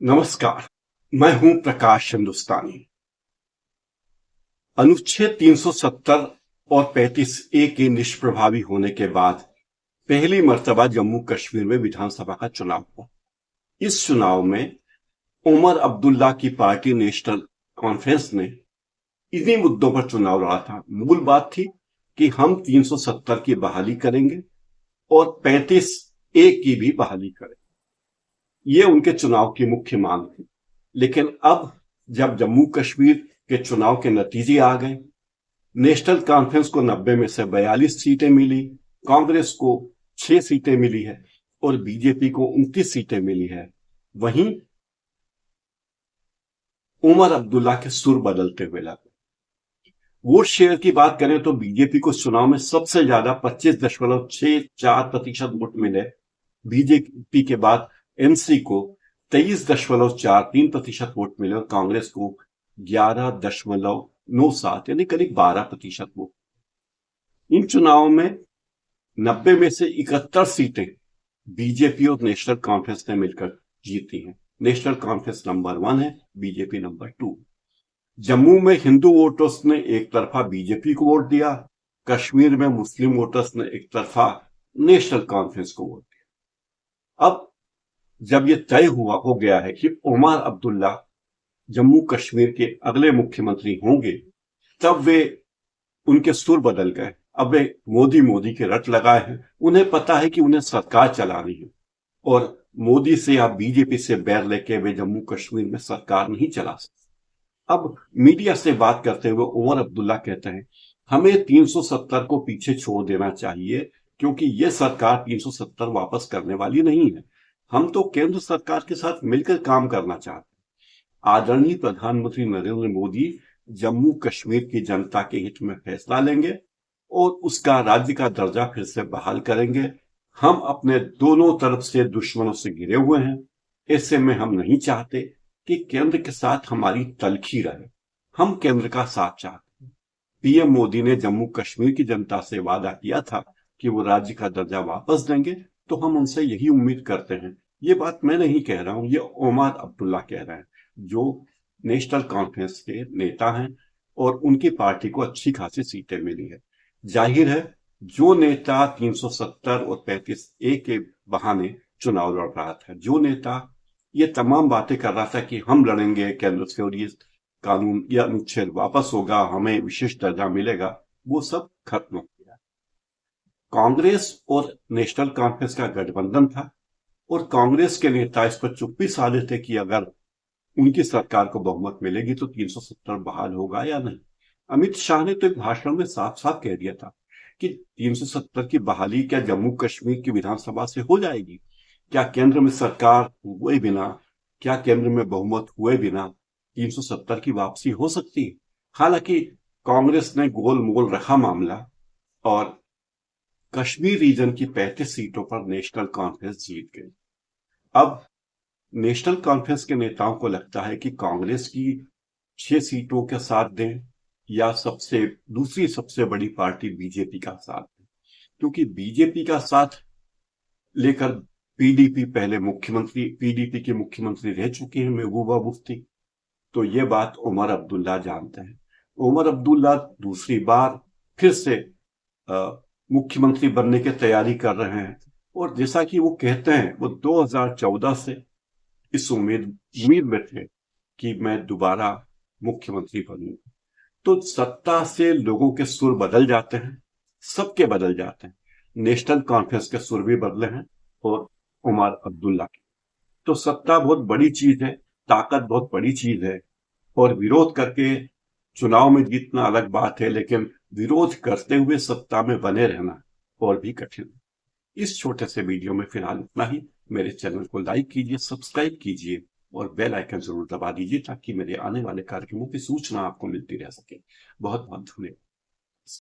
नमस्कार। मैं हूं प्रकाश हिंदुस्तानी। अनुच्छेद 370 और 35A के निष्प्रभावी होने के बाद पहली मर्तबा जम्मू कश्मीर में विधानसभा का चुनाव हुआ। इस चुनाव में उमर अब्दुल्ला की पार्टी नेशनल कॉन्फ्रेंस ने इन्हीं मुद्दों पर चुनाव लड़ा था। मूल बात थी कि हम 370 की बहाली करेंगे और 35A की भी बहाली करेंगे। ये उनके चुनाव की मुख्य मांग थी। लेकिन अब जब जम्मू कश्मीर के चुनाव के नतीजे आ गए, नेशनल कॉन्फ्रेंस को 90 में से 42 सीटें मिली, कांग्रेस को 6 सीटें मिली है और बीजेपी को 29 सीटें मिली है। वहीं उमर अब्दुल्ला के सुर बदलते हुए लगे। वोट शेयर की बात करें तो बीजेपी को चुनाव में सबसे ज्यादा 25.64% वोट मिले। बीजेपी के बाद एनसी को 23.43% वोट मिले और कांग्रेस को 11.97 यानी करीब 12% वोट। इन चुनावों में 90 में से 71 सीटें बीजेपी और नेशनल कॉन्फ्रेंस ने मिलकर जीती हैं। नेशनल कॉन्फ्रेंस नंबर 1 है, बीजेपी नंबर 2। जम्मू में हिंदू वोटर्स ने एक तरफा बीजेपी को वोट दिया, कश्मीर में मुस्लिम वोटर्स ने एक तरफा नेशनल कॉन्फ्रेंस को वोट दिया। अब जब यह तय हो गया है कि उमर अब्दुल्ला जम्मू कश्मीर के अगले मुख्यमंत्री होंगे, तब वे उनके सुर बदल गए। अब वे मोदी मोदी के रट लगाए हैं। उन्हें पता है कि उन्हें सरकार चलानी है और मोदी से या बीजेपी से बैर लेके वे जम्मू कश्मीर में सरकार नहीं चला सकते। अब मीडिया से बात करते हुए उमर अब्दुल्ला कहते हैं, हमें 370 को पीछे छोड़ देना चाहिए क्योंकि यह सरकार 370 वापस करने वाली नहीं है। हम तो केंद्र सरकार के साथ मिलकर काम करना चाहते हैं। आदरणीय प्रधानमंत्री नरेंद्र मोदी जम्मू कश्मीर की जनता के हित में फैसला लेंगे और उसका राज्य का दर्जा फिर से बहाल करेंगे। हम अपने दोनों तरफ से दुश्मनों से घिरे हुए हैं। ऐसे में हम नहीं चाहते कि केंद्र के साथ हमारी तलखी रहे। हम केंद्र का साथ चाहते हैं। पीएम मोदी ने जम्मू कश्मीर की जनता से वादा किया था कि वो राज्य का दर्जा वापस देंगे, तो हम उनसे यही उम्मीद करते हैं। ये बात मैं नहीं कह रहा हूं, ये उमर अब्दुल्ला कह रहे हैं, जो नेशनल कॉन्फ्रेंस के नेता हैं और उनकी पार्टी को अच्छी खासी सीटें मिली है। जाहिर है, जो नेता 370 और 35A के बहाने चुनाव लड़ रहा था, जो नेता ये तमाम बातें कर रहा था कि हम लड़ेंगे केंद्र से और ये कानून या अनुच्छेद वापस होगा, हमें विशेष दर्जा मिलेगा, वो सब खत्म हो गया। कांग्रेस और नेशनल कॉन्फ्रेंस का गठबंधन था और कांग्रेस के नेता इस पर चुप्पी साधे थे कि अगर उनकी सरकार को बहुमत मिलेगी तो 370 बहाल होगा या नहीं। अमित शाह ने तो एक भाषण में साफ साफ कह दिया था कि 370 की बहाली क्या जम्मू कश्मीर की विधानसभा से हो जाएगी? क्या केंद्र में सरकार हुए बिना, क्या केंद्र में बहुमत हुए बिना 370 की वापसी हो सकती है? हालांकि कांग्रेस ने गोल मोल रखा मामला और कश्मीर रीजन की 35 सीटों पर नेशनल कॉन्फ्रेंस जीत गई। अब नेशनल कॉन्फ्रेंस के नेताओं को लगता है कि कांग्रेस की 6 सीटों के साथ दें या दूसरी सबसे बड़ी पार्टी बीजेपी का साथ दें, क्योंकि बीजेपी का साथ लेकर पीडीपी के मुख्यमंत्री रह चुके हैं महबूबा मुफ्ती। तो ये बात उमर अब्दुल्ला जानते हैं। उमर अब्दुल्ला दूसरी बार फिर से मुख्यमंत्री बनने की तैयारी कर रहे हैं और जैसा कि वो कहते हैं, वो 2014 से इस उम्मीद में थे कि मैं दोबारा मुख्यमंत्री बनूंगा। तो सत्ता से लोगों के सुर बदल जाते हैं, सबके बदल जाते हैं। नेशनल कॉन्फ्रेंस के सुर भी बदले हैं और उमर अब्दुल्ला के। तो सत्ता बहुत बड़ी चीज है, ताकत बहुत बड़ी चीज है और विरोध करके चुनाव में जीतना अलग बात है, लेकिन विरोध करते हुए सत्ता में बने रहना और भी कठिन है। इस छोटे से वीडियो में फिलहाल इतना ही। मेरे चैनल को लाइक कीजिए, सब्सक्राइब कीजिए और बेल आइकन जरूर दबा दीजिए ताकि मेरे आने वाले कार्यक्रमों की सूचना आपको मिलती रह सके। बहुत बहुत धन्यवाद।